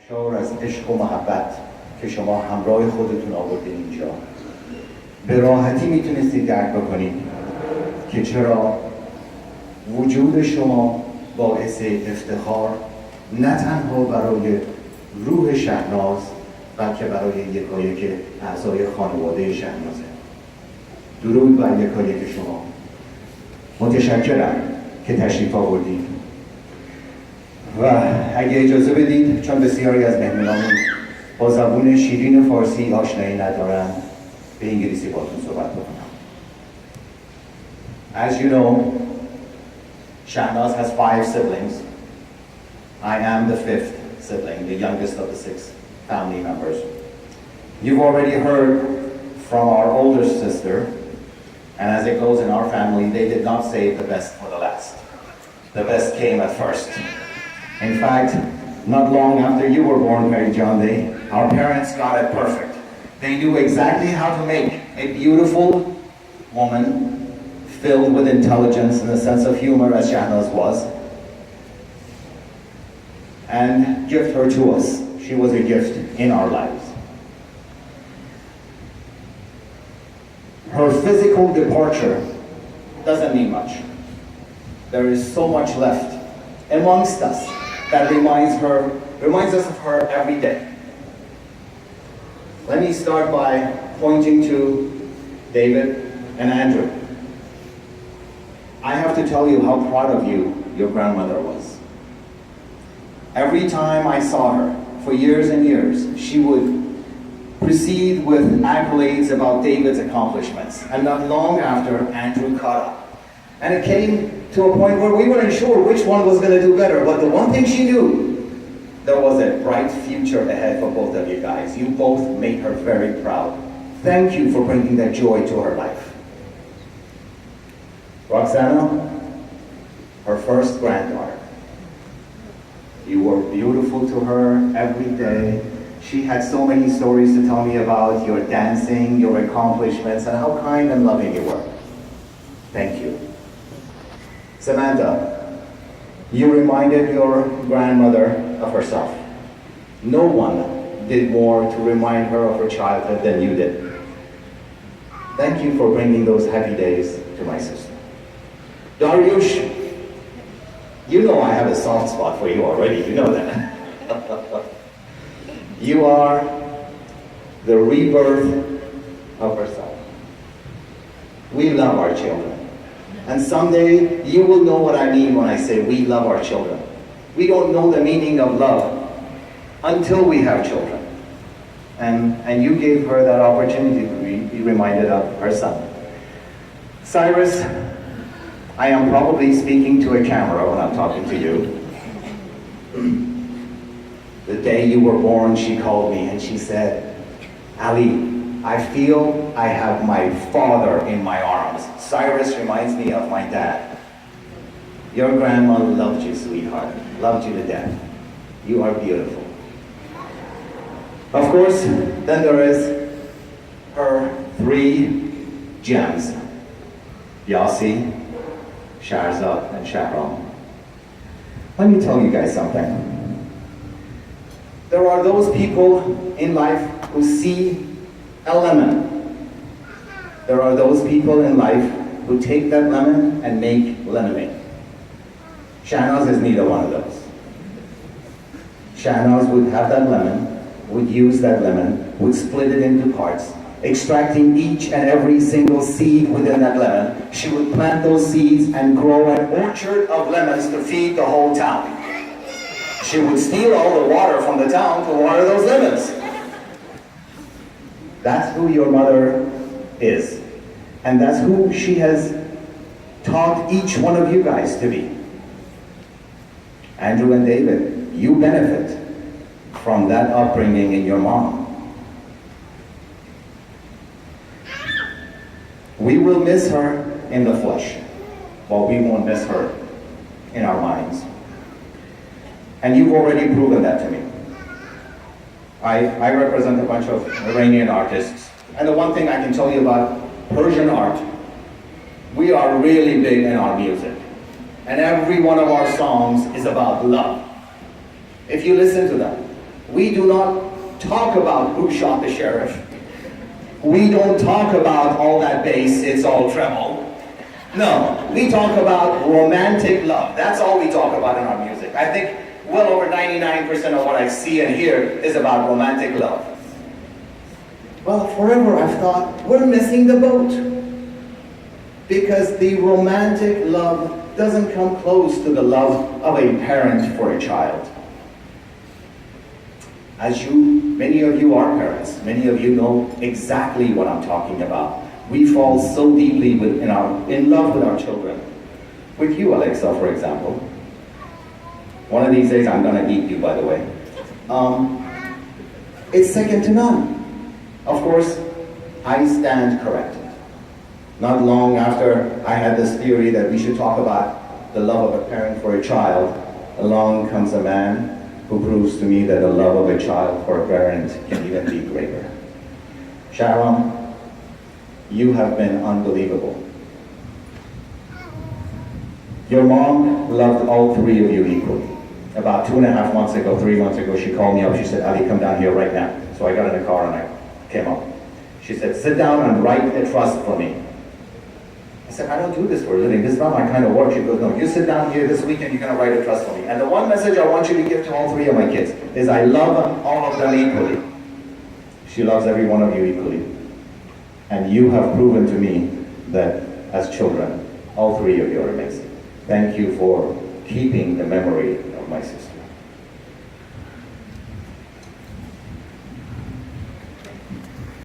شعور از عشق و محبت که شما همراه خودتون آوردین اینجا، به راحتی میتونستید درک بکنید که چرا وجود شما باعث افتخار نه تنها برای روح شهناز بلکه برای یکایک اعضای خانواده شهنازه. درود بر یکایک شما. متشکرم که تشریف آوردید و اگه اجازه بدید، چون بسیاری از مهمانان با زبون شیرین فارسی آشنایی ندارن، به انگلیسی باتون صحبت بکنم. As you know, Shahnaz has 5 siblings. I am the 5th sibling, the youngest of the 6 family members. You've already heard from our older sister, and as it goes in our family, they did not save the best for the last. The best came at first. In fact, not long after you were born, Mary John Day, our parents got it perfect. They knew exactly how to make a beautiful woman filled with intelligence and a sense of humor, as Shahnaz was, and gift her to us. She was a gift in our lives. Her physical departure doesn't mean much. There is so much left amongst us that reminds us of her every day. Let me start by pointing to David and Andrew. I have to tell you how proud of you your grandmother was. Every time I saw her, for years and years, she would proceed with accolades about David's accomplishments. And not long after, Andrew caught up. And it came to a point where we weren't sure which one was going to do better, but the one thing she knew, there was a bright future ahead for both of you guys. You both made her very proud. Thank you for bringing that joy to her life. Roxana, her first granddaughter. You were beautiful to her every day. She had so many stories to tell me about your dancing, your accomplishments, and how kind and loving you were. Thank you. Samantha, you reminded your grandmother of herself. No one did more to remind her of her childhood than you did. Thank you for bringing those happy days to my sister. Dariush, you know I have a soft spot for you already, you know that. You are the rebirth of herself. We love our children. And someday you will know what I mean when I say we love our children. We don't know the meaning of love until we have children. And you gave her that opportunity to be reminded of her son. Cyrus, I am probably speaking to a camera when I'm talking to you. The day you were born, she called me and she said, Ali, I feel I have my father in my arms. Cyrus reminds me of my dad. Your grandma loved you, sweetheart. Loved you to death. You are beautiful. Of course, then there is her 3 gems. Yasi, Sharzad, and Shahram. Let me tell you guys something. There are those people in life who see a lemon. There are those people in life who take that lemon and make lemonade. Shahnaz is neither one of those. Shahnaz would have that lemon, would use that lemon, would split it into parts, extracting each and every single seed within that lemon. She would plant those seeds and grow an orchard of lemons to feed the whole town. She would steal all the water from the town to water those lemons. That's who your mother is. And that's who she has taught each one of you guys to be. Andrew and David, you benefit from that upbringing in your mom. We will miss her in the flesh, but we won't miss her in our minds. And you've already proven that to me. I represent a bunch of Iranian artists, and the one thing I can tell you about Persian art, we are really big in our music. And every one of our songs is about love. If you listen to them, We do not talk about who shot the sheriff. We don't talk about all that bass, it's all treble. No, we talk about romantic love. That's all we talk about in our music. I think well over 99% of what I see and hear is about romantic love. Well, forever I've thought, we're missing the boat. Because the romantic love doesn't come close to the love of a parent for a child. Many of you are parents, many of you know exactly what I'm talking about. We fall so deeply in love with our children. With you, Alexa, for example. One of these days, I'm gonna eat you, by the way. It's second to none. Of course, I stand corrected. Not long after I had this theory that we should talk about the love of a parent for a child, along comes a man who proves to me that the love of a child for a parent can even be greater. Sharon, you have been unbelievable. Your mom loved all three of you equally. About 2.5 months ago, 3 months ago, she called me up. She said, Ali, come down here right now. So I got in the car and I came up. She said, sit down and write a trust for me. I said, I don't do this for a living. This is not my kind of work. She goes, no, you sit down here this weekend, you're going to write a trust for me. And the one message I want you to give to all three of my kids is I love all of them equally. She loves every one of you equally. And you have proven to me that as children, all three of you are amazing. Thank you for keeping the memory of my sister.